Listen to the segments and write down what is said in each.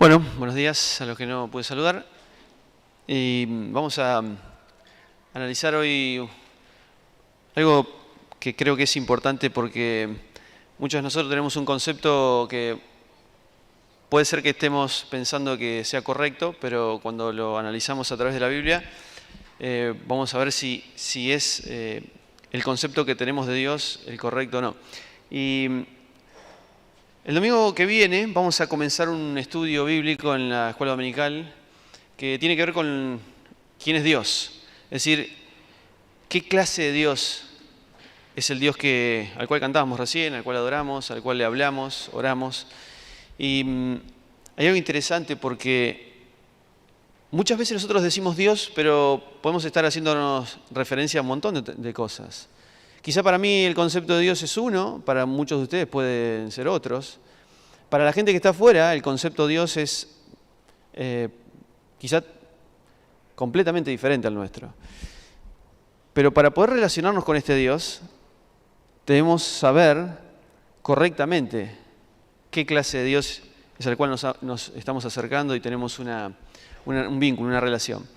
Bueno, buenos días a los que no pude saludar. Y vamos a analizar hoy algo que creo que es importante porque muchos de nosotros tenemos un concepto que puede ser que estemos pensando que sea correcto, pero cuando lo analizamos a través de la Biblia, vamos a ver si es el concepto que tenemos de Dios el correcto o no. Y el domingo que viene vamos a comenzar un estudio bíblico en la escuela dominical que tiene que ver con quién es Dios. Es decir, qué clase de Dios es el Dios al cual cantábamos recién, al cual adoramos, al cual le hablamos, oramos. Y hay algo interesante porque muchas veces nosotros decimos Dios, pero podemos estar haciéndonos referencia a un montón de cosas. Quizá para mí el concepto de Dios es uno, para muchos de ustedes pueden ser otros. Para la gente que está afuera, el concepto de Dios es quizá completamente diferente al nuestro. Pero para poder relacionarnos con este Dios, debemos saber correctamente qué clase de Dios es al cual nos estamos acercando y tenemos un vínculo, una relación.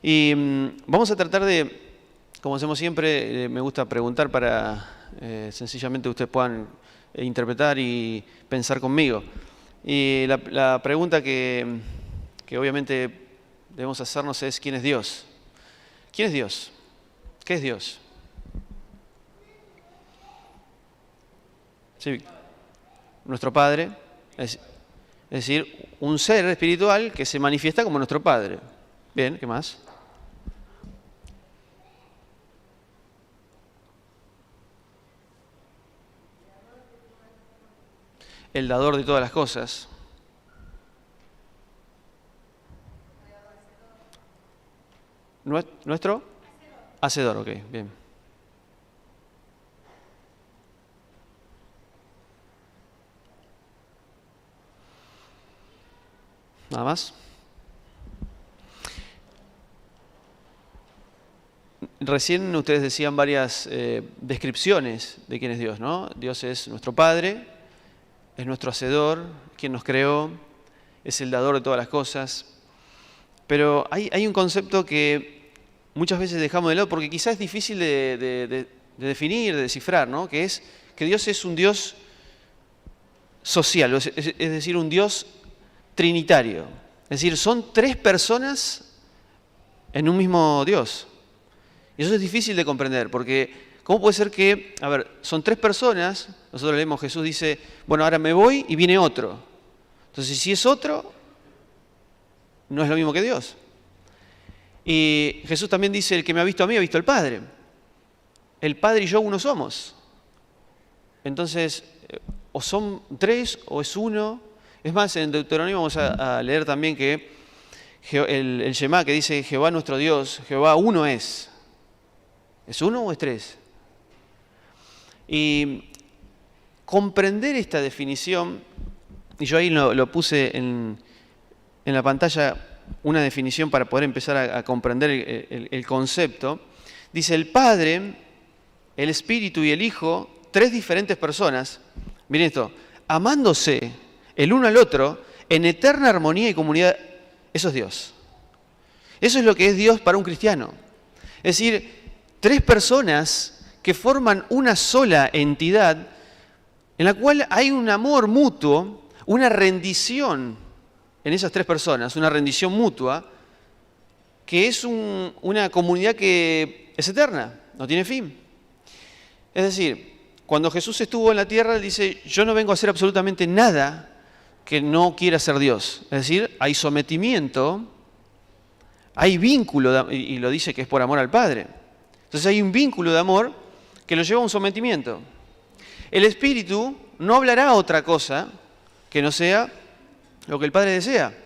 Y vamos a tratar de, como hacemos siempre, me gusta preguntar para sencillamente ustedes puedan interpretar y pensar conmigo. Y la pregunta que obviamente debemos hacernos es ¿quién es Dios? ¿Quién es Dios? ¿Qué es Dios? Sí, nuestro Padre, es decir, un ser espiritual que se manifiesta como nuestro Padre. Bien, ¿qué más? El dador de todas las cosas. ¿Nuestro? Hacedor, ok, bien. ¿Nada más? Recién ustedes decían varias descripciones de quién es Dios, ¿no? Dios es nuestro Padre, es nuestro Hacedor, quien nos creó, es el dador de todas las cosas. Pero hay un concepto que muchas veces dejamos de lado porque quizás es difícil de definir, de descifrar, ¿no? Que es que Dios es un Dios social, es decir, un Dios trinitario. Es decir, son tres personas en un mismo Dios. Y eso es difícil de comprender porque ¿cómo puede ser que, son tres personas, nosotros leemos, Jesús dice, bueno, ahora me voy y viene otro. Entonces, si es otro, no es lo mismo que Dios. Y Jesús también dice, el que me ha visto a mí ha visto al Padre. El Padre y yo uno somos. Entonces, o son tres o es uno. Es más, en Deuteronomio vamos a leer también que el Shema que dice Jehová nuestro Dios, Jehová uno es. ¿Es uno o es tres? Y comprender esta definición, y yo ahí lo puse en la pantalla, una definición para poder empezar a comprender el concepto, dice el Padre, el Espíritu y el Hijo, tres diferentes personas, miren esto, amándose el uno al otro en eterna armonía y comunidad, eso es Dios. Eso es lo que es Dios para un cristiano. Es decir, tres personas que forman una sola entidad en la cual hay un amor mutuo, una rendición en esas tres personas, una rendición mutua, que es una comunidad que es eterna, no tiene fin. Es decir, cuando Jesús estuvo en la tierra, Él dice, yo no vengo a hacer absolutamente nada que no quiera ser Dios. Es decir, hay sometimiento, hay vínculo, y lo dice que es por amor al Padre. Entonces hay un vínculo de amor que lo lleva a un sometimiento. El Espíritu no hablará otra cosa que no sea lo que el Padre desea.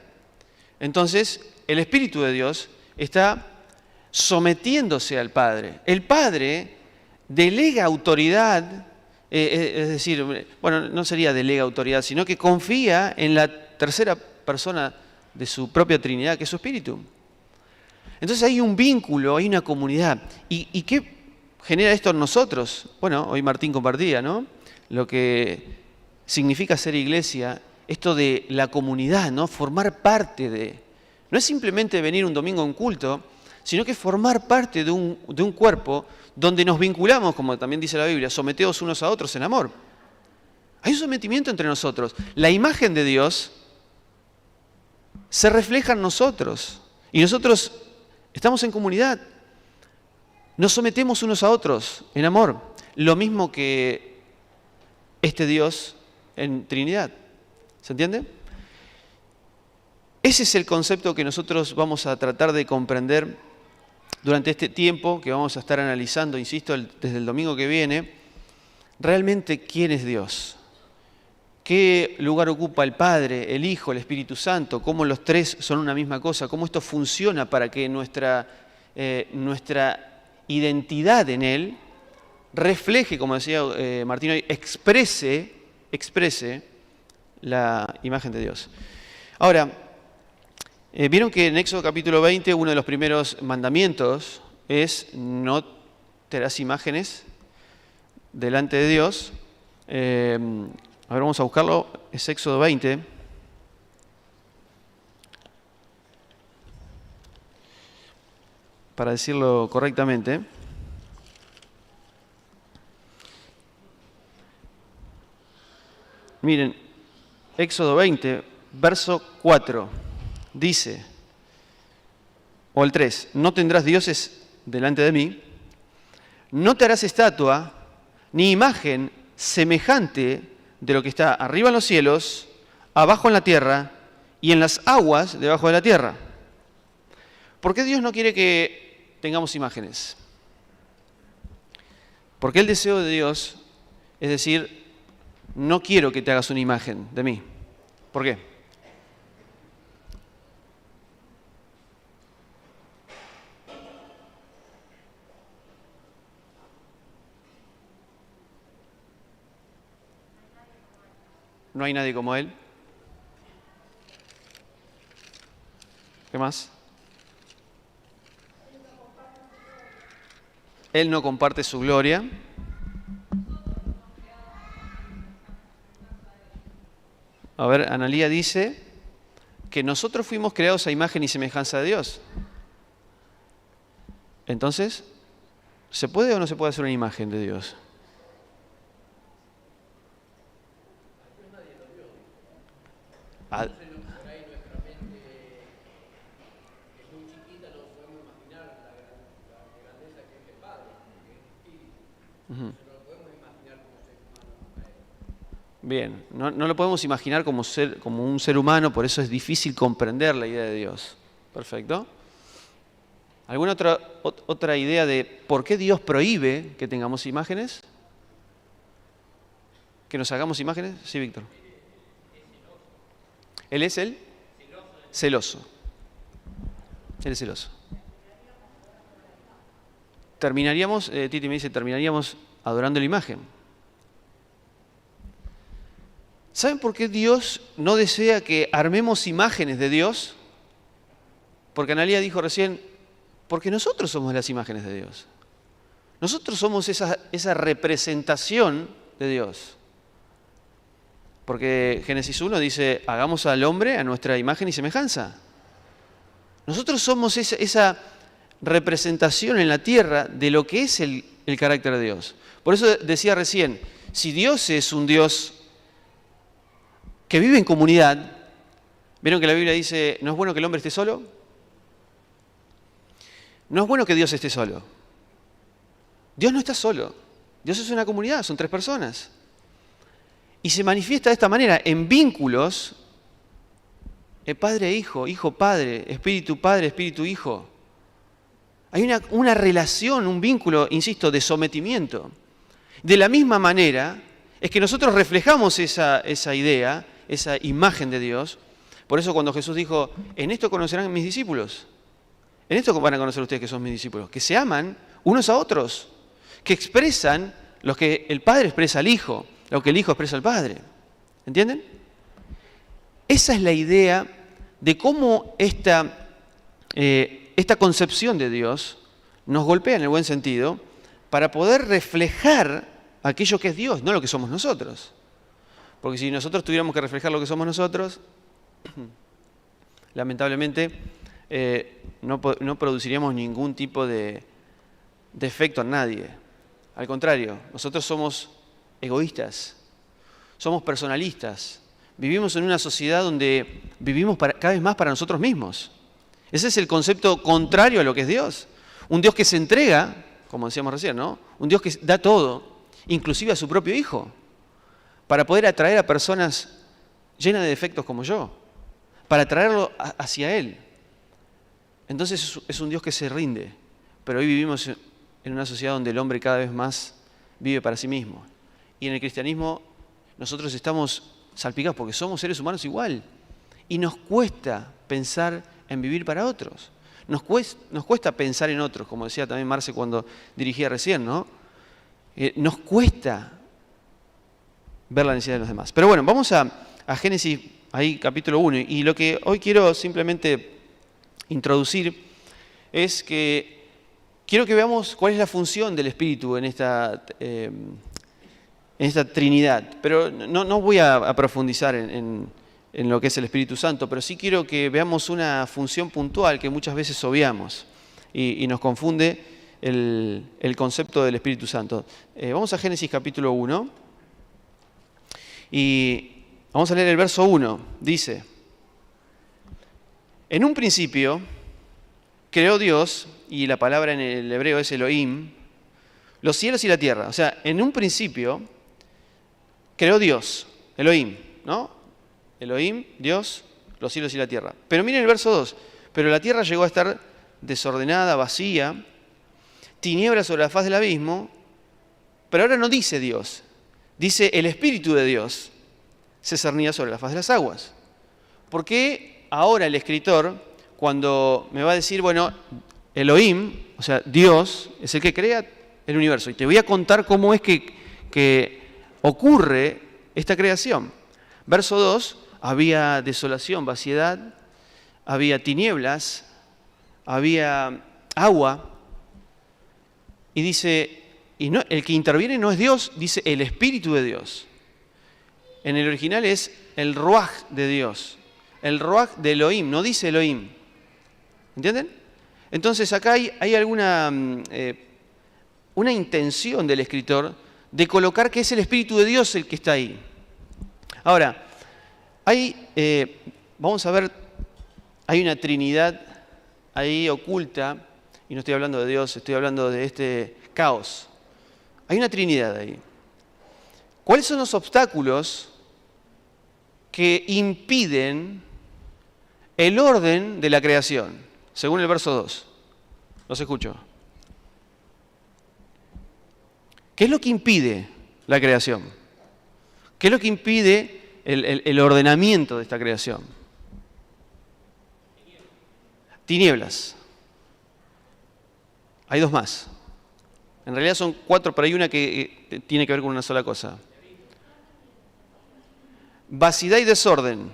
Entonces, el Espíritu de Dios está sometiéndose al Padre. El Padre delega autoridad, es decir, bueno, no sería delega autoridad, sino que confía en la tercera persona de su propia Trinidad, que es su Espíritu. Entonces hay un vínculo, hay una comunidad. ¿Y qué genera esto en nosotros? Bueno, hoy Martín compartía, ¿no? Lo que significa ser iglesia esto de la comunidad, ¿no? Formar parte de. No es simplemente venir un domingo a un culto, sino que formar parte de un cuerpo donde nos vinculamos, como también dice la Biblia, someteos unos a otros en amor. Hay un sometimiento entre nosotros. La imagen de Dios se refleja en nosotros. Y nosotros estamos en comunidad. Nos sometemos unos a otros en amor. Lo mismo que este Dios en Trinidad. ¿Se entiende? Ese es el concepto que nosotros vamos a tratar de comprender durante este tiempo que vamos a estar analizando, insisto, desde el domingo que viene, realmente quién es Dios. ¿Qué lugar ocupa el Padre, el Hijo, el Espíritu Santo? ¿Cómo los tres son una misma cosa? ¿Cómo esto funciona para que nuestra identidad en Él refleje, como decía Martín hoy, exprese la imagen de Dios? Ahora, vieron que en Éxodo capítulo 20 uno de los primeros mandamientos es no te harás imágenes delante de Dios. A ver, vamos a buscarlo, es Éxodo 20. Para decirlo correctamente. Miren, Éxodo 20, verso 4, dice, o el 3, no tendrás dioses delante de mí, no te harás estatua, ni imagen semejante de lo que está arriba en los cielos, abajo en la tierra y en las aguas debajo de la tierra. ¿Por qué Dios no quiere que tengamos imágenes? Porque el deseo de Dios es decir, no quiero que te hagas una imagen de mí. ¿Por qué? No hay nadie como Él. ¿Qué más? Él no comparte su gloria. A ver, Analía dice que nosotros fuimos creados a imagen y semejanza de Dios. Entonces, ¿se puede o no se puede hacer una imagen de Dios? Bien, no lo podemos imaginar como un ser humano, por eso es difícil comprender la idea de Dios. Perfecto. ¿Alguna otra idea de por qué Dios prohíbe que tengamos imágenes? ¿Que nos hagamos imágenes? Sí, Víctor. Él es el celoso. Él es celoso. Titi me dice, terminaríamos adorando la imagen. ¿Saben por qué Dios no desea que armemos imágenes de Dios? Porque Analía dijo recién, porque nosotros somos las imágenes de Dios. Nosotros somos esa representación de Dios. Porque Génesis 1 dice, hagamos al hombre a nuestra imagen y semejanza. Nosotros somos esa representación en la tierra de lo que es el carácter de Dios. Por eso decía recién, si Dios es un Dios que vive en comunidad, ¿vieron que la Biblia dice, no es bueno que el hombre esté solo? No es bueno que Dios esté solo. Dios no está solo. Dios es una comunidad, son 3 personas. Y se manifiesta de esta manera, en vínculos, padre-hijo, hijo-padre, espíritu-padre, espíritu-hijo. Hay una relación, un vínculo, insisto, de sometimiento. De la misma manera, es que nosotros reflejamos esa idea, esa imagen de Dios. Por eso cuando Jesús dijo, en esto conocerán mis discípulos. En esto van a conocer ustedes que son mis discípulos. Que se aman unos a otros. Que expresan lo que el Padre expresa al Hijo. Lo que el Hijo expresa al Padre. ¿Entienden? Esa es la idea de cómo esta concepción de Dios nos golpea en el buen sentido para poder reflejar aquello que es Dios, no lo que somos nosotros. Porque si nosotros tuviéramos que reflejar lo que somos nosotros, lamentablemente no produciríamos ningún tipo de efecto en nadie. Al contrario, nosotros somos egoístas, somos personalistas, vivimos en una sociedad donde vivimos cada vez más para nosotros mismos. Ese es el concepto contrario a lo que es Dios. Un Dios que se entrega, como decíamos recién, ¿no? Un Dios que da todo, inclusive a su propio Hijo, para poder atraer a personas llenas de defectos como yo, para atraerlo hacia Él. Entonces es un Dios que se rinde, pero hoy vivimos en una sociedad donde el hombre cada vez más vive para sí mismo. Y en el cristianismo nosotros estamos salpicados porque somos seres humanos igual. Y nos cuesta pensar en vivir para otros. Nos cuesta pensar en otros, como decía también Marce cuando dirigía recién, ¿no? Nos cuesta ver la necesidad de los demás. Pero bueno, vamos a Génesis, ahí capítulo 1. Y lo que hoy quiero simplemente introducir es que quiero que veamos cuál es la función del Espíritu en esta Trinidad. Pero no voy a profundizar en lo que es el Espíritu Santo, pero sí quiero que veamos una función puntual que muchas veces obviamos y nos confunde el concepto del Espíritu Santo. Vamos a Génesis capítulo 1 y vamos a leer el verso 1. Dice: en un principio creó Dios, y la palabra en el hebreo es Elohim, los cielos y la tierra. O sea, en un principio creó Dios, Elohim, ¿no? Elohim, Dios, los cielos y la tierra. Pero miren el verso 2. Pero la tierra llegó a estar desordenada, vacía, tinieblas sobre la faz del abismo. Pero ahora no dice Dios, dice el Espíritu de Dios se cernía sobre la faz de las aguas. ¿Por qué ahora el escritor, cuando me va a decir, bueno, Elohim, o sea, Dios, es el que crea el universo? Y te voy a contar cómo es que ocurre esta creación. Verso 2, había desolación, vaciedad, había tinieblas, había agua. Y dice, el que interviene no es Dios, dice el Espíritu de Dios. En el original es el Ruaj de Dios, el Ruaj de Elohim, no dice Elohim. ¿Entienden? Entonces acá hay alguna una intención del escritor de colocar que es el Espíritu de Dios el que está ahí. Ahora, vamos a ver, hay una Trinidad ahí oculta, y no estoy hablando de Dios, estoy hablando de este caos. Hay una Trinidad ahí. ¿Cuáles son los obstáculos que impiden el orden de la creación? Según el verso 2. Los escucho. ¿Qué es lo que impide la creación? ¿Qué es lo que impide el ordenamiento de esta creación? Tinieblas. Hay dos más. En realidad son 4, pero hay una que tiene que ver con una sola cosa. Vaciedad y desorden.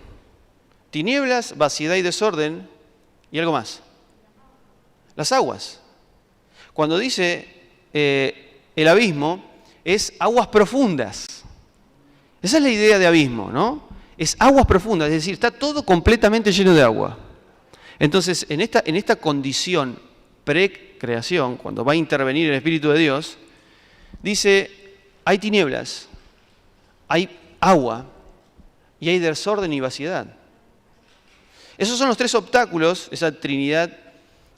Tinieblas, vaciedad y desorden. Y algo más. Las aguas. Cuando dice el abismo, es aguas profundas. Esa es la idea de abismo, ¿no? Es aguas profundas, es decir, está todo completamente lleno de agua. Entonces, en esta condición precreación, cuando va a intervenir el Espíritu de Dios, dice, hay tinieblas, hay agua y hay desorden y vaciedad. Esos son los 3 obstáculos, esa Trinidad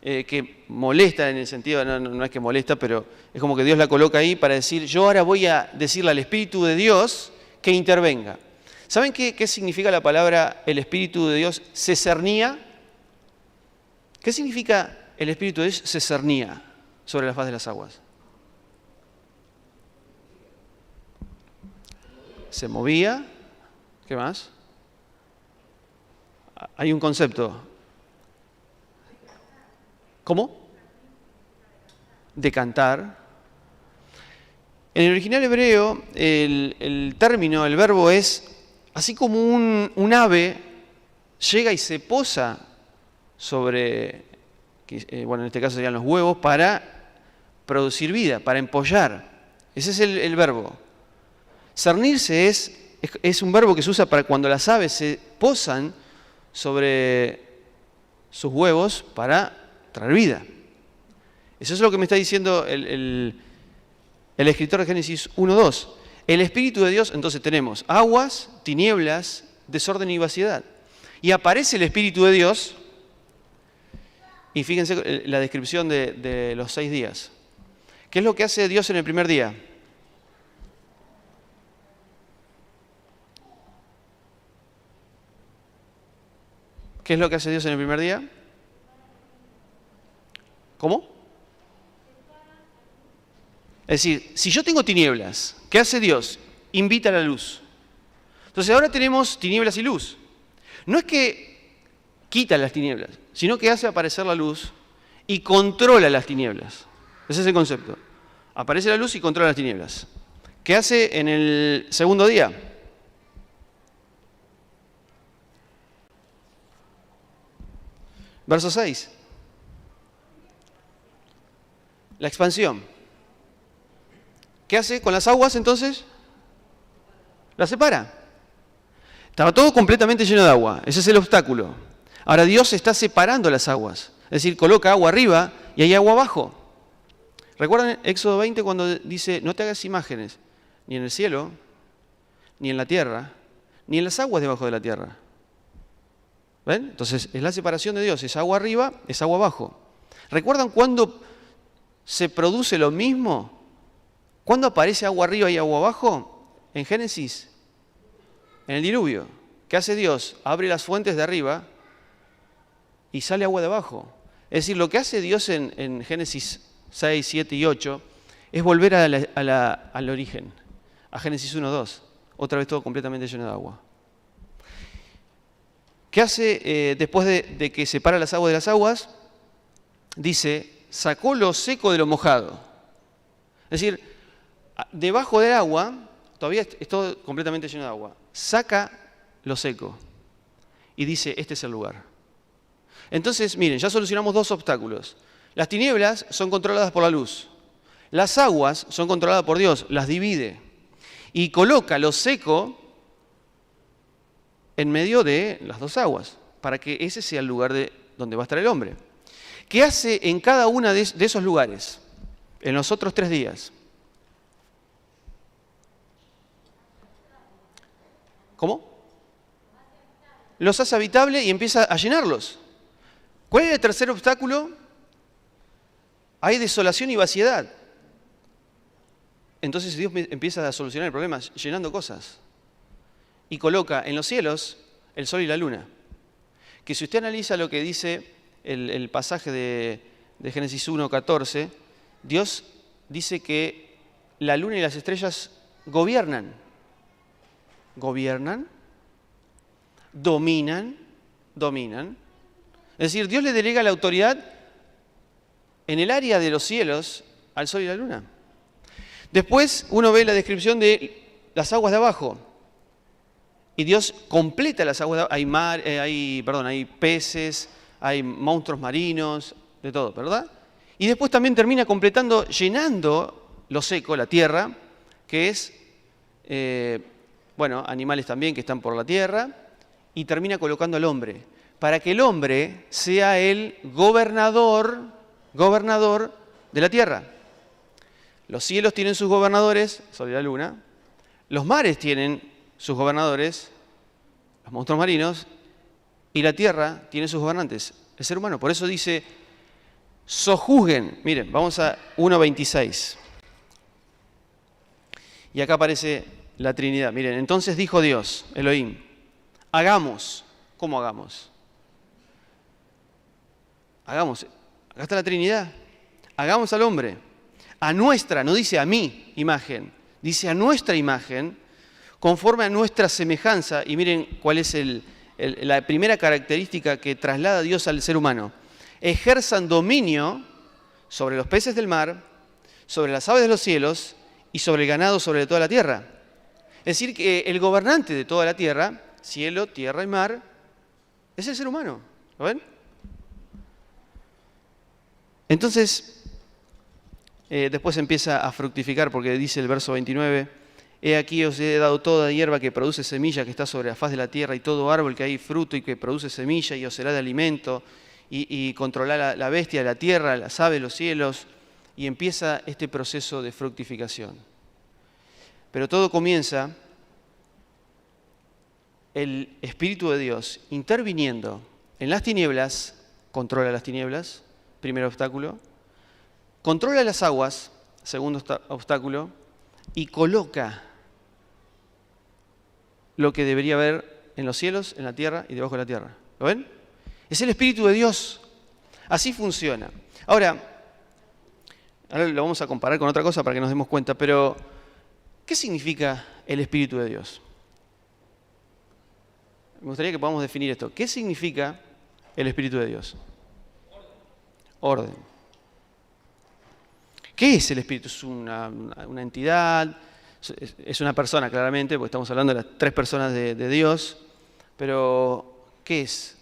que molesta en el sentido, no es que molesta, pero es como que Dios la coloca ahí para decir, yo ahora voy a decirle al Espíritu de Dios que intervenga. ¿Saben qué significa la palabra el Espíritu de Dios se cernía? ¿Qué significa el Espíritu de Dios se cernía sobre la faz de las aguas? Se movía. ¿Qué más? Hay un concepto. ¿Cómo? Decantar. En el original hebreo, el término, el verbo es, así como un ave llega y se posa sobre, bueno, en este caso serían los huevos, para producir vida, para empollar. Ese es el verbo. Cernirse es es un verbo que se usa para cuando las aves se posan sobre sus huevos para traer vida. Eso es lo que me está diciendo el escritor de Génesis 1:2. El Espíritu de Dios, entonces tenemos aguas, tinieblas, desorden y vaciedad. Y aparece el Espíritu de Dios, y fíjense la descripción de los 6 días. ¿Qué es lo que hace Dios en el primer día? ¿Qué es lo que hace Dios en el primer día? ¿Cómo? Es decir, si yo tengo tinieblas, ¿qué hace Dios? Invita a la luz. Entonces ahora tenemos tinieblas y luz. No es que quita las tinieblas, sino que hace aparecer la luz y controla las tinieblas. Ese es el concepto. Aparece la luz y controla las tinieblas. ¿Qué hace en el segundo día? Verso 6. La expansión. ¿Qué hace con las aguas entonces? Las separa. Estaba todo completamente lleno de agua. Ese es el obstáculo. Ahora Dios está separando las aguas. Es decir, coloca agua arriba y hay agua abajo. ¿Recuerdan Éxodo 20 cuando dice, no te hagas imágenes, ni en el cielo, ni en la tierra, ni en las aguas debajo de la tierra? ¿Ven? Entonces, es la separación de Dios. Es agua arriba, es agua abajo. ¿Recuerdan cuándo se produce lo mismo? ¿Cuándo aparece agua arriba y agua abajo? En Génesis. En el diluvio. ¿Qué hace Dios? Abre las fuentes de arriba y sale agua de abajo. Es decir, lo que hace Dios en Génesis 6, 7 y 8 es volver al origen, a Génesis 1, 2. Otra vez todo completamente lleno de agua. ¿Qué hace después de que separa las aguas de las aguas? Dice, sacó lo seco de lo mojado. Es decir, debajo del agua, todavía es todo completamente lleno de agua. Saca lo seco y dice, este es el lugar. Entonces, miren, ya solucionamos 2 obstáculos. Las tinieblas son controladas por la luz. Las aguas son controladas por Dios, las divide. Y coloca lo seco en medio de las 2 aguas, para que ese sea el lugar donde va a estar el hombre. ¿Qué hace en cada uno de esos lugares, en los otros 3 días? ¿Cómo? Los hace habitables y empieza a llenarlos. ¿Cuál es el tercer obstáculo? Hay desolación y vaciedad. Entonces Dios empieza a solucionar el problema llenando cosas. Y coloca en los cielos el sol y la luna. Que si usted analiza lo que dice el pasaje de Génesis 1:14, Dios dice que la luna y las estrellas gobiernan. Gobiernan, dominan. Es decir, Dios le delega la autoridad en el área de los cielos al sol y la luna. Después uno ve la descripción de las aguas de abajo. Y Dios completa las aguas de abajo. Hay peces, hay monstruos marinos, de todo, ¿verdad? Y después también termina completando, llenando lo seco, la tierra, que es, animales también que están por la tierra, y termina colocando al hombre, para que el hombre sea el gobernador de la tierra. Los cielos tienen sus gobernadores, sol y la luna. Los mares tienen sus gobernadores, los monstruos marinos. Y la tierra tiene sus gobernantes, el ser humano. Por eso dice, sojuzguen. Miren, vamos a 1:26. Y acá aparece la Trinidad. Miren, entonces dijo Dios, Elohim, hagamos. ¿Cómo hagamos? Hagamos. Acá está la Trinidad. Hagamos al hombre. A nuestra, no dice a mi imagen, dice a nuestra imagen, conforme a nuestra semejanza. Y miren cuál es la primera característica que traslada Dios al ser humano. Ejerzan dominio sobre los peces del mar, sobre las aves de los cielos y sobre el ganado sobre toda la tierra. Es decir, que el gobernante de toda la tierra, cielo, tierra y mar, es el ser humano. ¿Lo ven? Entonces, después empieza a fructificar, porque dice el verso 29, He aquí os he dado toda hierba que produce semilla que está sobre la faz de la tierra y todo árbol que hay fruto y que produce semilla y os será de alimento y controlar la bestia de la tierra, las aves de los cielos, y empieza este proceso de fructificación. Pero todo comienza el Espíritu de Dios interviniendo en las tinieblas, controla las tinieblas, primer obstáculo, controla las aguas, segundo obstáculo, y coloca lo que debería haber en los cielos, en la tierra y debajo de la tierra. ¿Lo ven? Es el Espíritu de Dios. Así funciona. Ahora lo vamos a comparar con otra cosa para que nos demos cuenta, pero ¿qué significa el Espíritu de Dios? Me gustaría que podamos definir esto. ¿Qué significa el Espíritu de Dios? Orden. ¿Qué es el Espíritu? ¿Es una entidad? Es una persona, claramente, porque estamos hablando de las tres personas de Dios. Pero, ¿qué es?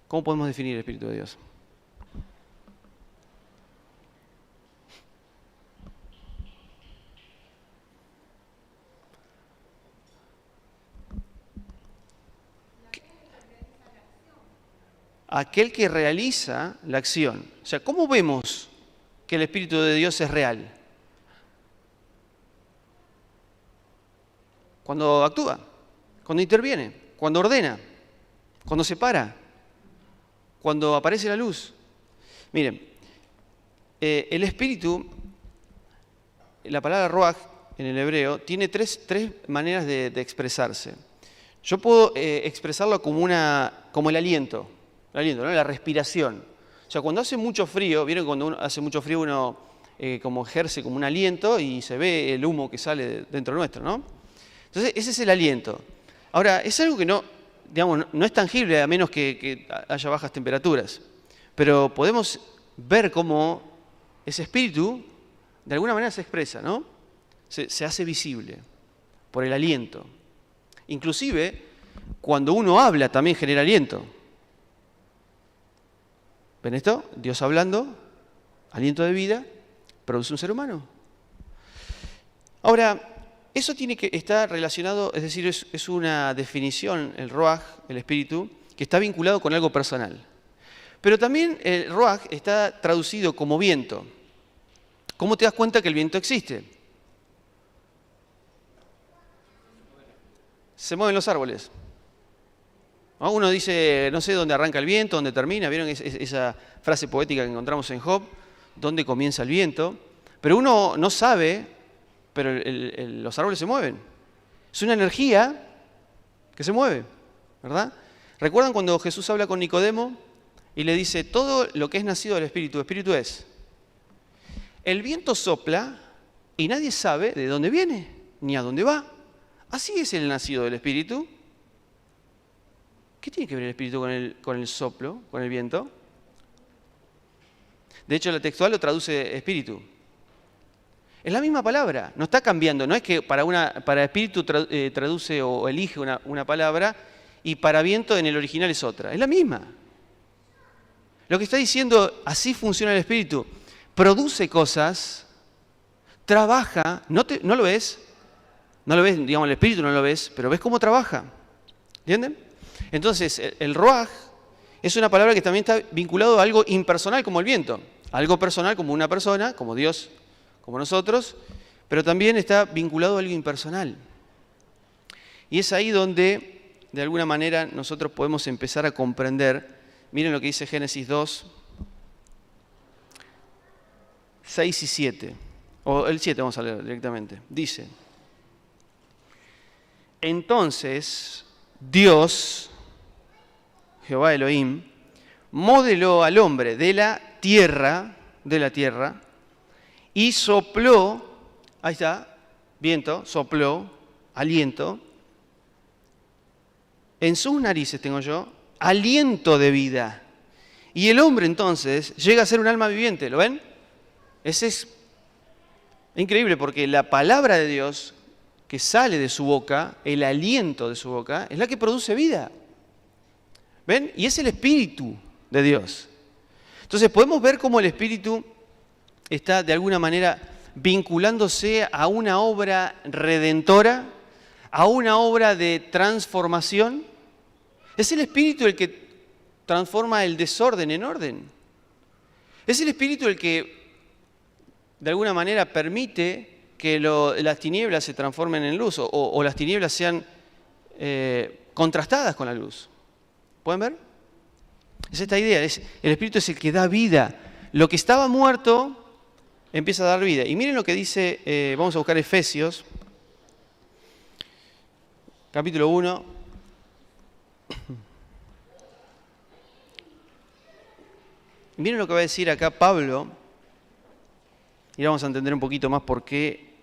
¿Cómo podemos definir el Espíritu de Dios? Aquel que realiza la acción. O sea, ¿cómo vemos que el Espíritu de Dios es real? Cuando actúa, cuando interviene, cuando ordena, cuando separa, cuando aparece la luz. Miren, el Espíritu, la palabra ruaj en el hebreo, tiene tres maneras de expresarse. Yo puedo expresarlo como el aliento. ¿no? La respiración. O sea, cuando hace mucho frío, ¿vieron que cuando hace mucho frío uno como ejerce como un aliento y se ve el humo que sale dentro nuestro, ¿no? Entonces, ese es el aliento. Ahora, es algo que no es tangible a menos que haya bajas temperaturas. Pero podemos ver cómo ese espíritu de alguna manera se expresa, ¿no? Se hace visible por el aliento. Inclusive, cuando uno habla también genera aliento. ¿Ven esto? Dios hablando, aliento de vida, produce un ser humano. Ahora, eso tiene que estar relacionado, es decir, es una definición, el ruaj, el espíritu, que está vinculado con algo personal. Pero también el ruaj está traducido como viento. ¿Cómo te das cuenta que el viento existe? Se mueven los árboles. ¿No? Uno dice, no sé dónde arranca el viento, dónde termina. ¿Vieron esa frase poética que encontramos en Job? ¿Dónde comienza el viento? Pero uno no sabe, pero los árboles se mueven. Es una energía que se mueve, ¿verdad? ¿Recuerdan cuando Jesús habla con Nicodemo y le dice, todo lo que es nacido del Espíritu es? El viento sopla y nadie sabe de dónde viene, ni a dónde va. Así es el nacido del Espíritu. ¿Qué tiene que ver el Espíritu con el soplo, con el viento? De hecho, la textual lo traduce Espíritu. Es la misma palabra, no está cambiando. No es que para Espíritu traduce o elige una palabra y para viento en el original es otra. Es la misma. Lo que está diciendo, así funciona el Espíritu. Produce cosas, trabaja, ¿no lo ves? No lo ves, digamos, el Espíritu no lo ves, pero ves cómo trabaja. ¿Entienden? Entonces, el ruaj es una palabra que también está vinculado a algo impersonal como el viento. Algo personal como una persona, como Dios, como nosotros, pero también está vinculado a algo impersonal. Y es ahí donde, de alguna manera, nosotros podemos empezar a comprender. Miren lo que dice Génesis 2, 6 y 7. O el 7 vamos a leer directamente. Dice, entonces Dios, Jehová Elohim, modeló al hombre de la tierra, y sopló, ahí está, viento, sopló, aliento, en sus narices tengo yo, aliento de vida. Y el hombre entonces llega a ser un alma viviente, ¿lo ven? Es increíble porque la palabra de Dios que sale de su boca, el aliento de su boca, es la que produce vida. ¿Ven? Y es el Espíritu de Dios. Entonces podemos ver cómo el Espíritu está de alguna manera vinculándose a una obra redentora, a una obra de transformación. Es el Espíritu el que transforma el desorden en orden. Es el Espíritu el que, de alguna manera, permite que las tinieblas se transformen en luz o las tinieblas sean contrastadas con la luz. ¿Pueden ver? Es esta idea. El Espíritu es el que da vida. Lo que estaba muerto empieza a dar vida. Y miren lo que dice, vamos a buscar Efesios, capítulo 1. Miren lo que va a decir acá Pablo, y vamos a entender un poquito más por qué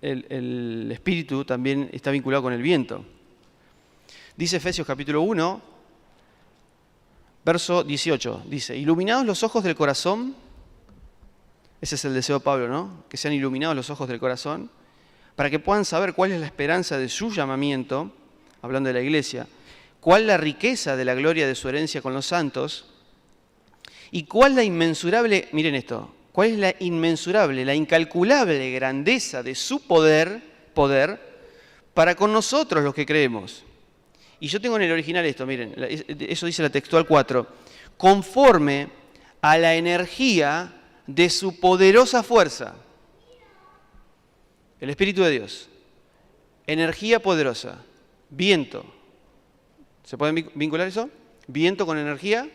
el Espíritu también está vinculado con el viento. Dice Efesios capítulo 1, verso 18, dice, iluminados los ojos del corazón, ese es el deseo de Pablo, ¿no? Que sean iluminados los ojos del corazón, para que puedan saber cuál es la esperanza de su llamamiento, hablando de la iglesia, cuál la riqueza de la gloria de su herencia con los santos, y cuál la inmensurable, miren esto, cuál es la inmensurable, la incalculable grandeza de su poder para con nosotros los que creemos. Y yo tengo en el original esto, miren, eso dice la textual 4, conforme a la energía de su poderosa fuerza. El Espíritu de Dios, energía poderosa, viento. ¿Se pueden vincular eso? Viento con energía.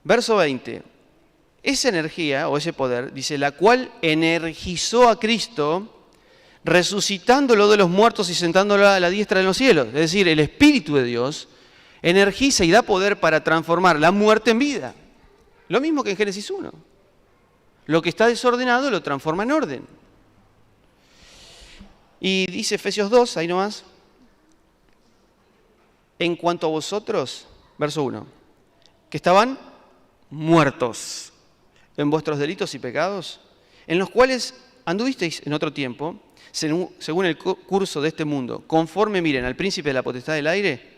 Verso 20. Esa energía o ese poder, dice, la cual energizó a Cristo, resucitándolo de los muertos y sentándolo a la diestra de los cielos. Es decir, el Espíritu de Dios energiza y da poder para transformar la muerte en vida. Lo mismo que en Génesis 1. Lo que está desordenado lo transforma en orden. Y dice Efesios 2, ahí nomás, en cuanto a vosotros, verso 1, que estaban muertos en vuestros delitos y pecados, en los cuales anduvisteis en otro tiempo, según el curso de este mundo, conforme, miren, al príncipe de la potestad del aire,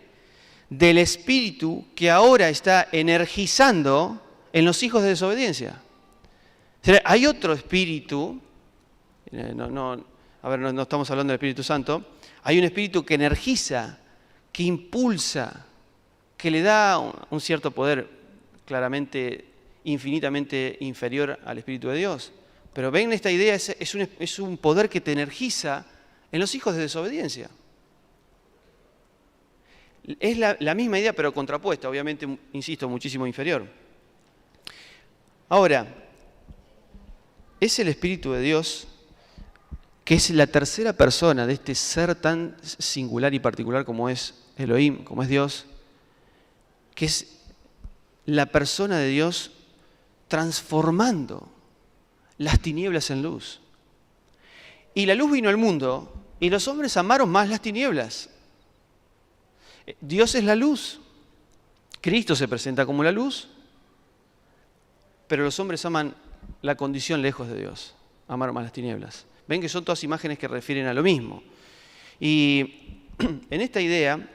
del espíritu que ahora está energizando en los hijos de desobediencia. O sea, hay otro espíritu, no estamos hablando del Espíritu Santo, hay un espíritu que energiza, que impulsa, que le da un cierto poder claramente, infinitamente inferior al Espíritu de Dios. Pero ven, esta idea es un poder que te energiza en los hijos de desobediencia. Es la misma idea, pero contrapuesta, obviamente, insisto, muchísimo inferior. Ahora, es el Espíritu de Dios, que es la tercera persona de este ser tan singular y particular como es Elohim, como es Dios, que es la persona de Dios transformando las tinieblas en luz. Y la luz vino al mundo y los hombres amaron más las tinieblas. Dios es la luz. Cristo se presenta como la luz, pero los hombres aman la condición lejos de Dios. Amaron más las tinieblas. Ven que son todas imágenes que refieren a lo mismo. Y en esta idea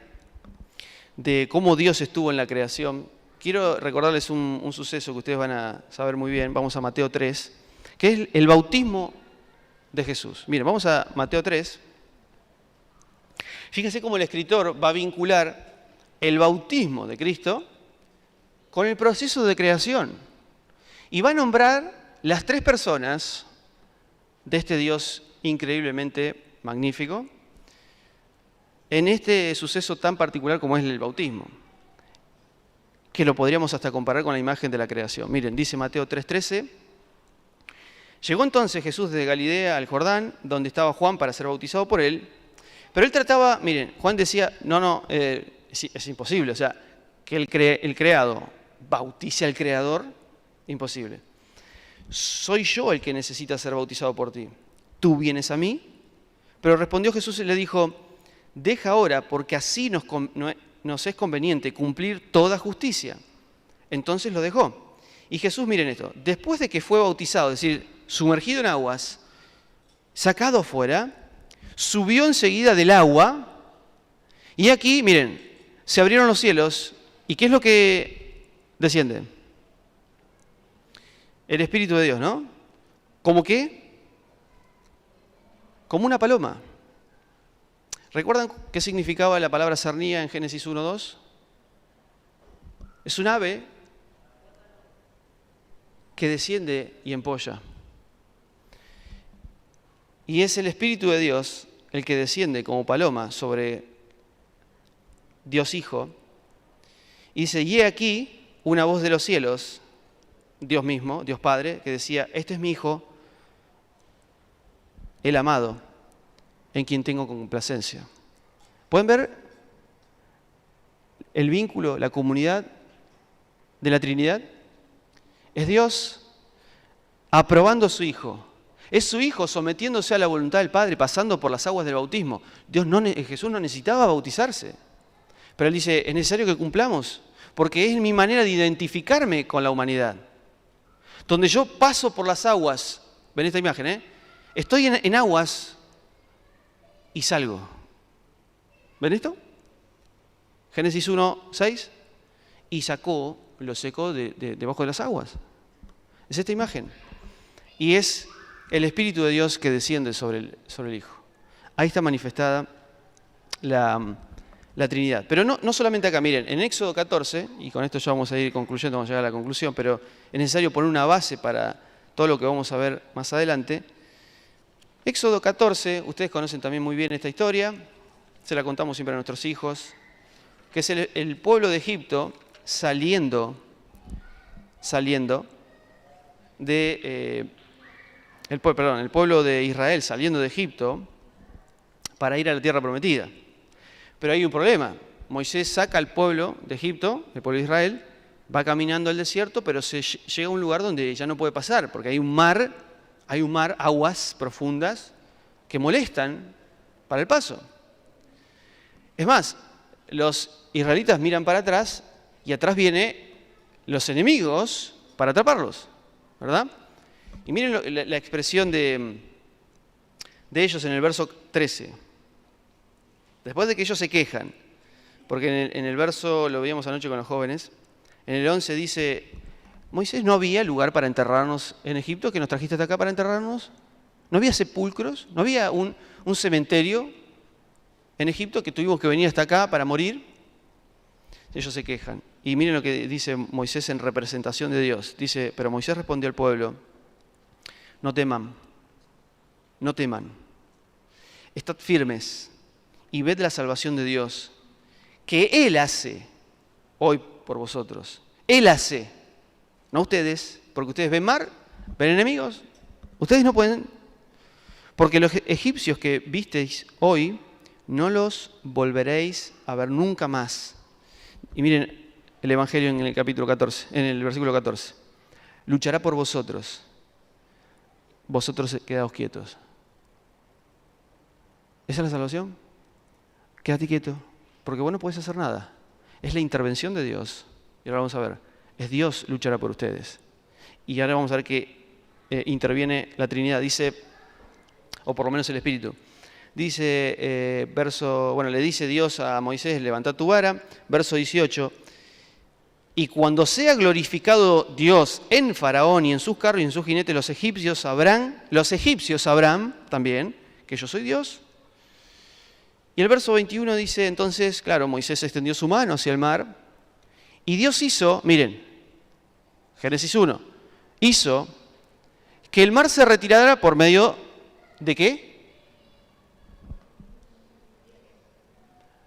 de cómo Dios estuvo en la creación, quiero recordarles un suceso que ustedes van a saber muy bien. Vamos a Mateo 3, que es el bautismo de Jesús. Miren, vamos a Mateo 3. Fíjense cómo el escritor va a vincular el bautismo de Cristo con el proceso de creación. Y va a nombrar las tres personas de este Dios increíblemente magnífico en este suceso tan particular como es el bautismo, que lo podríamos hasta comparar con la imagen de la creación. Miren, dice Mateo 3:13, llegó entonces Jesús desde Galilea al Jordán, donde estaba Juan para ser bautizado por él, pero él trataba, miren, Juan decía, es imposible, o sea, que el creado bautice al creador, imposible. Soy yo el que necesita ser bautizado por ti. ¿Tú vienes a mí? Pero respondió Jesús y le dijo, deja ahora, porque así nos es conveniente cumplir toda justicia. Entonces lo dejó. Y Jesús, miren esto, después de que fue bautizado, es decir, sumergido en aguas, sacado afuera, subió enseguida del agua, y aquí, miren, se abrieron los cielos, ¿y qué es lo que desciende? el Espíritu de Dios, ¿no? ¿Cómo qué? Como una paloma. ¿Recuerdan qué significaba la palabra cernía en Génesis 1:2? Es un ave que desciende y empolla. Y es el Espíritu de Dios el que desciende como paloma sobre Dios Hijo. Y dice, y he aquí una voz de los cielos, Dios mismo, Dios Padre, que decía, este es mi Hijo, el amado, en quien tengo complacencia. ¿Pueden ver el vínculo, la comunidad de la Trinidad? Es Dios aprobando a su Hijo. Es su Hijo sometiéndose a la voluntad del Padre, pasando por las aguas del bautismo. Jesús no necesitaba bautizarse. Pero Él dice, es necesario que cumplamos, porque es mi manera de identificarme con la humanidad. Donde yo paso por las aguas, ven esta imagen, estoy en aguas y salgo. ¿Ven esto? Génesis 1:6, y lo secó debajo de las aguas. Es esta imagen. Y es el Espíritu de Dios que desciende sobre el Hijo. Ahí está manifestada la Trinidad. Pero no solamente acá, miren, en Éxodo 14, y con esto ya vamos a ir concluyendo, vamos a llegar a la conclusión, pero es necesario poner una base para todo lo que vamos a ver más adelante. Éxodo 14, ustedes conocen también muy bien esta historia, se la contamos siempre a nuestros hijos, que es el pueblo de Egipto saliendo el pueblo de Israel saliendo de Egipto para ir a la tierra prometida. Pero hay un problema. Moisés saca al pueblo de Egipto, el pueblo de Israel, va caminando al desierto, pero llega a un lugar donde ya no puede pasar, porque hay un mar, aguas profundas que molestan para el paso. Es más, los israelitas miran para atrás y atrás vienen los enemigos para atraparlos, ¿verdad? Y miren la expresión de ellos en el verso 13. Después de que ellos se quejan, porque en el verso, lo veíamos anoche con los jóvenes, en el 11 dice, Moisés, ¿no había lugar para enterrarnos en Egipto, que nos trajiste hasta acá para enterrarnos? ¿No había sepulcros? ¿No había un cementerio en Egipto que tuvimos que venir hasta acá para morir? Ellos se quejan. Y miren lo que dice Moisés en representación de Dios. Dice, pero Moisés respondió al pueblo, no teman, estad firmes y ved la salvación de Dios, que Él hace hoy por vosotros. Él hace, no ustedes, porque ustedes ven mar, ven enemigos, ustedes no pueden, porque los egipcios que visteis hoy, no los volveréis a ver nunca más. Y miren el Evangelio en el capítulo 14, en el versículo 14. Luchará por vosotros. Vosotros quedaos quietos. ¿Esa es la salvación? Quédate quieto, porque vos no podés hacer nada. Es la intervención de Dios. Y ahora vamos a ver, es Dios luchará por ustedes. Y ahora vamos a ver que interviene la Trinidad. Dice, o por lo menos el Espíritu. Dice, le dice Dios a Moisés, levantad tu vara. Verso 18. Y cuando sea glorificado Dios en Faraón y en sus carros y en sus jinetes, los egipcios sabrán también que yo soy Dios. Y el verso 21 dice, entonces, claro, Moisés extendió su mano hacia el mar y Dios hizo, miren, Génesis 1, hizo que el mar se retirara por medio de ¿qué?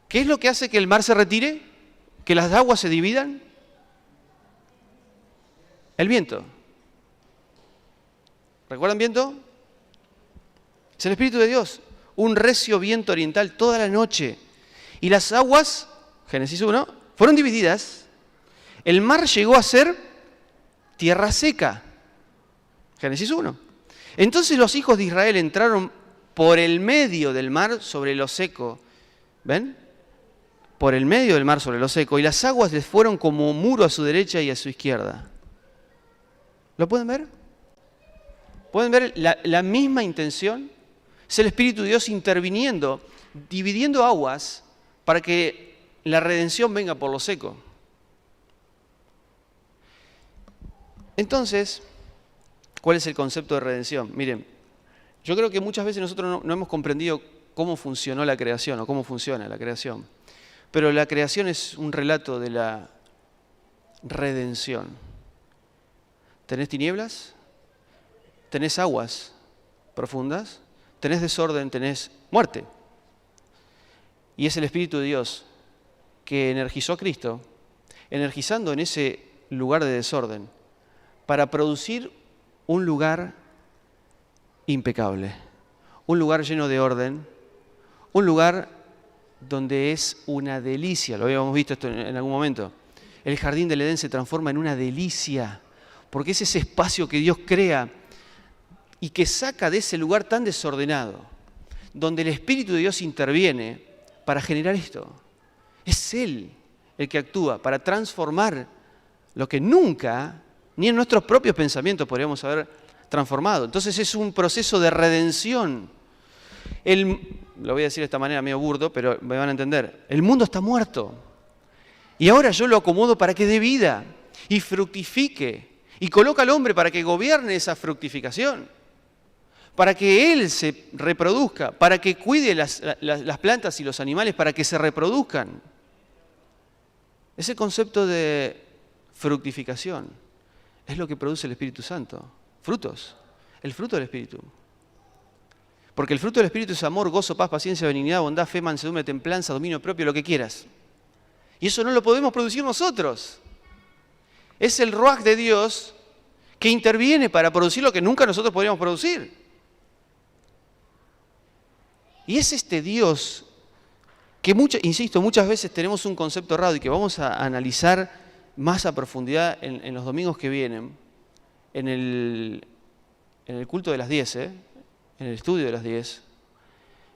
¿Qué es lo que hace que el mar se retire? ¿Que las aguas se dividan? El viento. ¿Recuerdan viento? Es el Espíritu de Dios. Un recio viento oriental toda la noche. Y las aguas, Génesis 1, fueron divididas. El mar llegó a ser tierra seca. Génesis 1. Entonces los hijos de Israel entraron por el medio del mar sobre lo seco. ¿Ven? Por el medio del mar sobre lo seco. Y las aguas les fueron como muro a su derecha y a su izquierda. ¿Lo pueden ver? ¿Pueden ver la misma intención? Es el Espíritu de Dios interviniendo, dividiendo aguas para que la redención venga por lo seco. Entonces, ¿Cuál es el concepto de redención? Miren, yo creo que muchas veces nosotros no hemos comprendido cómo funcionó la creación o cómo funciona la creación. Pero la creación es un relato de la redención. ¿Tenés tinieblas? ¿Tenés aguas profundas? ¿Tenés desorden? ¿Tenés muerte? Y es el Espíritu de Dios que energizó a Cristo, energizando en ese lugar de desorden, para producir un lugar impecable, un lugar lleno de orden, un lugar donde es una delicia. Lo habíamos visto esto en algún momento. El jardín del Edén se transforma en una delicia, porque es ese espacio que Dios crea y que saca de ese lugar tan desordenado, donde el Espíritu de Dios interviene para generar esto. Es Él el que actúa para transformar lo que nunca, ni en nuestros propios pensamientos podríamos haber transformado. Entonces es un proceso de redención. Lo voy a decir de esta manera medio burdo, pero me van a entender. El mundo está muerto. Y ahora yo lo acomodo para que dé vida y fructifique. Y coloca al hombre para que gobierne esa fructificación. Para que él se reproduzca, para que cuide las plantas y los animales, para que se reproduzcan. Es el concepto de fructificación. Es lo que produce el Espíritu Santo. Frutos. El fruto del Espíritu. Porque el fruto del Espíritu es amor, gozo, paz, paciencia, benignidad, bondad, fe, mansedumbre, templanza, dominio propio, lo que quieras. Y eso no lo podemos producir nosotros. Es el ruaj de Dios que interviene para producir lo que nunca nosotros podríamos producir. Y es este Dios que, insisto, muchas veces tenemos un concepto errado y que vamos a analizar más a profundidad en los domingos que vienen, en el culto de las 10, en el estudio de las 10.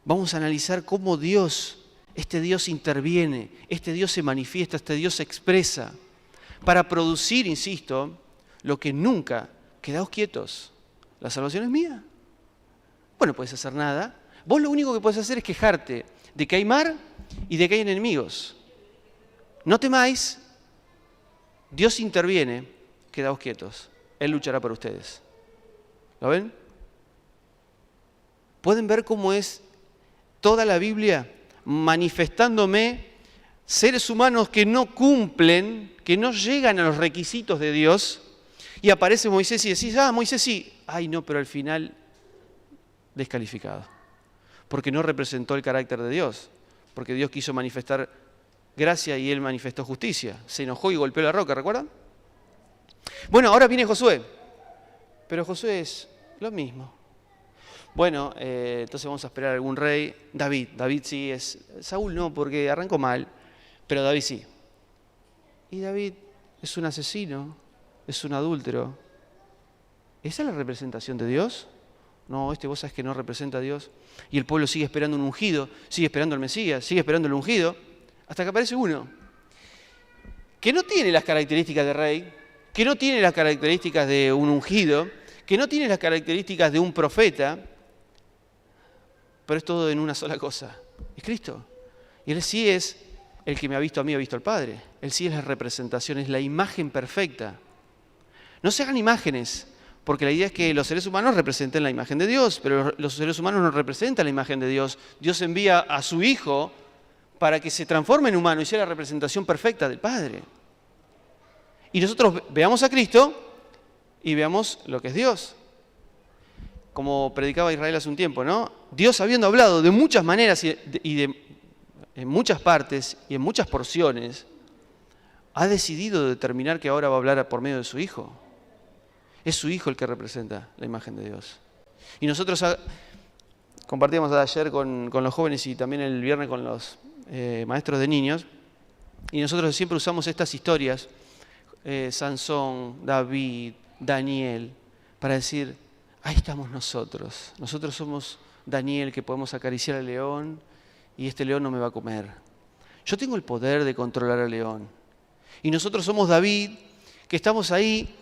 Vamos a analizar cómo Dios, este Dios interviene, este Dios se manifiesta, este Dios se expresa, para producir, insisto, lo que nunca, quedaos quietos, la salvación es mía. Bueno, no puedes hacer nada. Vos lo único que puedes hacer es quejarte de que hay mar y de que hay enemigos. No temáis, Dios interviene, quedaos quietos. Él luchará por ustedes. ¿Lo ven? ¿Pueden ver cómo es toda la Biblia manifestándome seres humanos que no cumplen, que no llegan a los requisitos de Dios? Y aparece Moisés y decís, Moisés sí. Ay, no, pero al final descalificado. Porque no representó el carácter de Dios. Porque Dios quiso manifestar gracia y Él manifestó justicia. Se enojó y golpeó la roca, ¿recuerdan? Bueno, ahora viene Josué. Pero Josué es lo mismo. Bueno, entonces vamos a esperar a algún rey. David sí es. Saúl no, porque arrancó mal. Pero David sí. Y David es un asesino, es un adúltero. ¿Esa es la representación de Dios? No, vos sabés que no representa a Dios. Y el pueblo sigue esperando un ungido, sigue esperando al Mesías, sigue esperando el ungido, hasta que aparece uno que no tiene las características de rey, que no tiene las características de un ungido, que no tiene las características de un profeta, pero es todo en una sola cosa. Es Cristo. Y Él sí es el que me ha visto a mí, ha visto al Padre. Él sí es la representación, es la imagen perfecta. No se hagan imágenes, porque la idea es que los seres humanos representen la imagen de Dios, pero los seres humanos no representan la imagen de Dios. Dios envía a su Hijo para que se transforme en humano y sea la representación perfecta del Padre. Y nosotros veamos a Cristo y veamos lo que es Dios. Como predicaba Israel hace un tiempo, ¿no? Dios, habiendo hablado de muchas maneras en muchas partes y en muchas porciones, ha decidido determinar que ahora va a hablar por medio de su Hijo. Es su Hijo el que representa la imagen de Dios. Y nosotros compartíamos ayer con los jóvenes y también el viernes con los maestros de niños, y nosotros siempre usamos estas historias, Sansón, David, Daniel, para decir, ahí estamos nosotros. Nosotros somos Daniel, que podemos acariciar al león y este león no me va a comer. Yo tengo el poder de controlar al león. Y nosotros somos David, que estamos ahí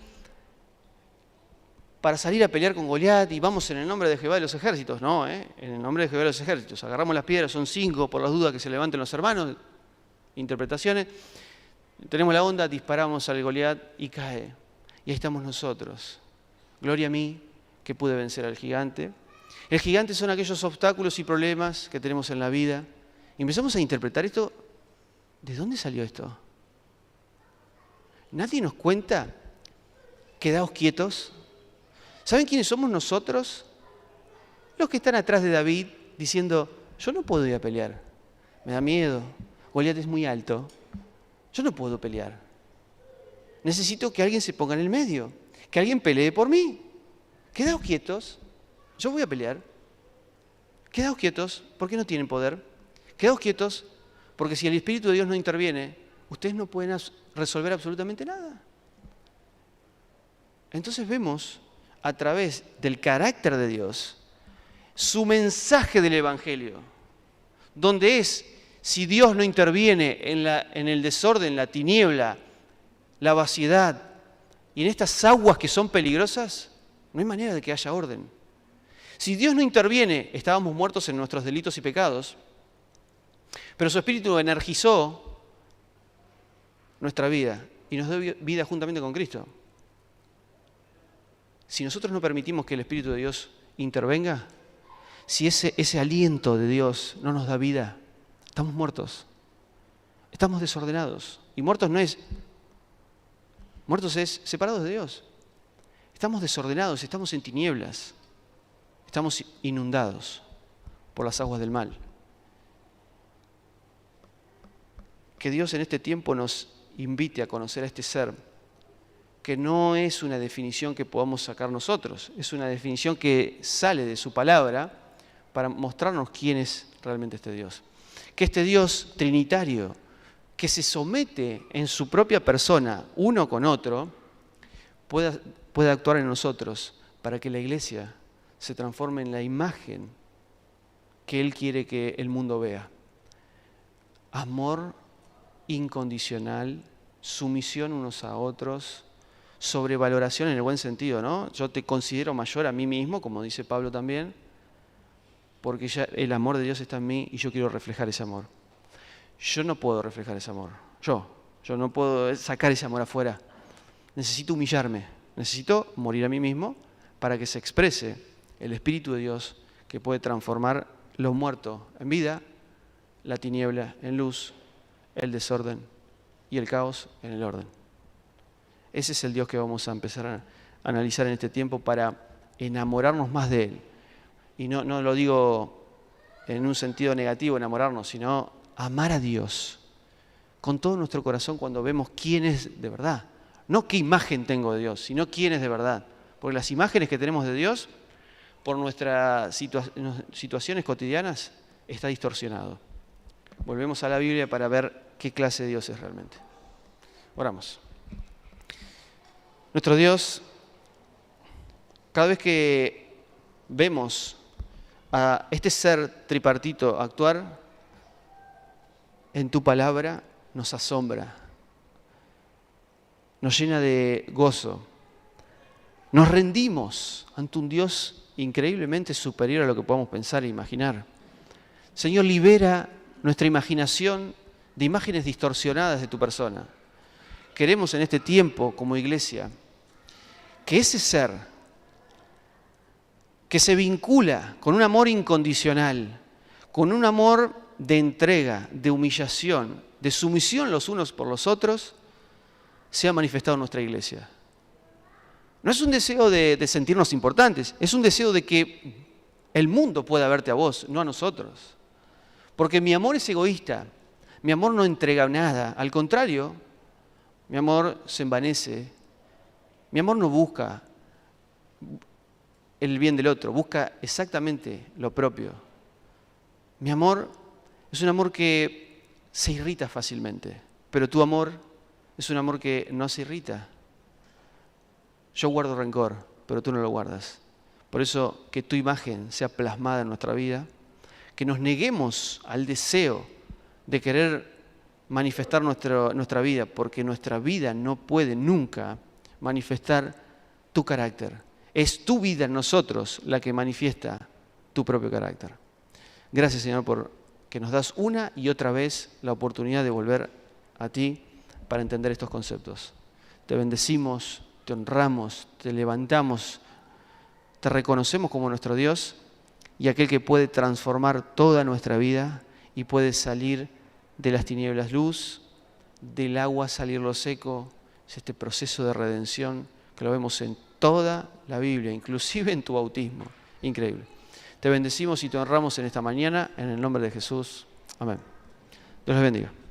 para salir a pelear con Goliat y vamos en el nombre de Jehová de los ejércitos. No, en el nombre de Jehová de los ejércitos. Agarramos las piedras, son 5 por las dudas que se levanten los hermanos. Interpretaciones. Tenemos la onda, disparamos al Goliat y cae. Y ahí estamos nosotros, Gloria a mí que pude vencer al gigante. El gigante son aquellos obstáculos y problemas que tenemos en la vida. Y empezamos a interpretar esto. ¿De dónde salió esto? Nadie nos cuenta. Quedaos quietos. ¿Saben quiénes somos nosotros? Los que están atrás de David diciendo, yo no puedo ir a pelear. Me da miedo. Goliat es muy alto. Yo no puedo pelear. Necesito que alguien se ponga en el medio. Que alguien pelee por mí. Quedaos quietos. Yo voy a pelear. Quedaos quietos porque no tienen poder. Quedaos quietos porque si el Espíritu de Dios no interviene, ustedes no pueden resolver absolutamente nada. Entonces vemos a través del carácter de Dios su mensaje del Evangelio, donde es, si Dios no interviene en el desorden, la tiniebla, la vaciedad y en estas aguas que son peligrosas, no hay manera de que haya orden. Si Dios no interviene, estábamos muertos en nuestros delitos y pecados, pero su Espíritu energizó nuestra vida y nos dio vida juntamente con Cristo. Si nosotros no permitimos que el Espíritu de Dios intervenga, si ese aliento de Dios no nos da vida, estamos muertos, estamos desordenados. Y muertos es separados de Dios. Estamos desordenados, estamos en tinieblas, estamos inundados por las aguas del mal. Que Dios en este tiempo nos invite a conocer a este ser, que no es una definición que podamos sacar nosotros, es una definición que sale de su palabra para mostrarnos quién es realmente este Dios. Que este Dios trinitario, que se somete en su propia persona, uno con otro, pueda actuar en nosotros para que la iglesia se transforme en la imagen que Él quiere que el mundo vea. Amor incondicional, sumisión unos a otros, sobrevaloración en el buen sentido, ¿no? Yo te considero mayor a mí mismo, como dice Pablo también, porque ya el amor de Dios está en mí y yo quiero reflejar ese amor. Yo no puedo reflejar ese amor. Yo no puedo sacar ese amor afuera. Necesito humillarme, necesito morir a mí mismo para que se exprese el Espíritu de Dios que puede transformar lo muerto en vida, la tiniebla en luz, el desorden y el caos en el orden. Ese es el Dios que vamos a empezar a analizar en este tiempo para enamorarnos más de Él. Y no lo digo en un sentido negativo, enamorarnos, sino amar a Dios con todo nuestro corazón cuando vemos quién es de verdad. No qué imagen tengo de Dios, sino quién es de verdad. Porque las imágenes que tenemos de Dios, por nuestras situaciones cotidianas, está distorsionado. Volvemos a la Biblia para ver qué clase de Dios es realmente. Oramos. Nuestro Dios, cada vez que vemos a este ser tripartito actuar, en tu palabra nos asombra, nos llena de gozo. Nos rendimos ante un Dios increíblemente superior a lo que podamos pensar e imaginar. Señor, libera nuestra imaginación de imágenes distorsionadas de tu persona. Queremos en este tiempo, como iglesia, que ese ser que se vincula con un amor incondicional, con un amor de entrega, de humillación, de sumisión los unos por los otros, sea manifestado en nuestra iglesia. No es un deseo de sentirnos importantes, es un deseo de que el mundo pueda verte a vos, no a nosotros. Porque mi amor es egoísta, mi amor no entrega nada, al contrario, mi amor se envanece, mi amor no busca el bien del otro, busca exactamente lo propio. Mi amor es un amor que se irrita fácilmente, pero tu amor es un amor que no se irrita. Yo guardo rencor, pero tú no lo guardas. Por eso que tu imagen sea plasmada en nuestra vida, que nos neguemos al deseo de querer manifestar nuestra vida, porque nuestra vida no puede nunca manifestar tu carácter. Es tu vida en nosotros la que manifiesta tu propio carácter. Gracias, Señor, por que nos das una y otra vez la oportunidad de volver a ti para entender estos conceptos. Te bendecimos, te honramos, te levantamos te reconocemos como nuestro Dios y aquel que puede transformar toda nuestra vida y puede salir de las tinieblas luz, del agua salir lo seco. Es este proceso de redención que lo vemos en toda la Biblia, inclusive en tu bautismo. Increíble. Te bendecimos y te honramos en esta mañana, en el nombre de Jesús. Amén. Dios les bendiga.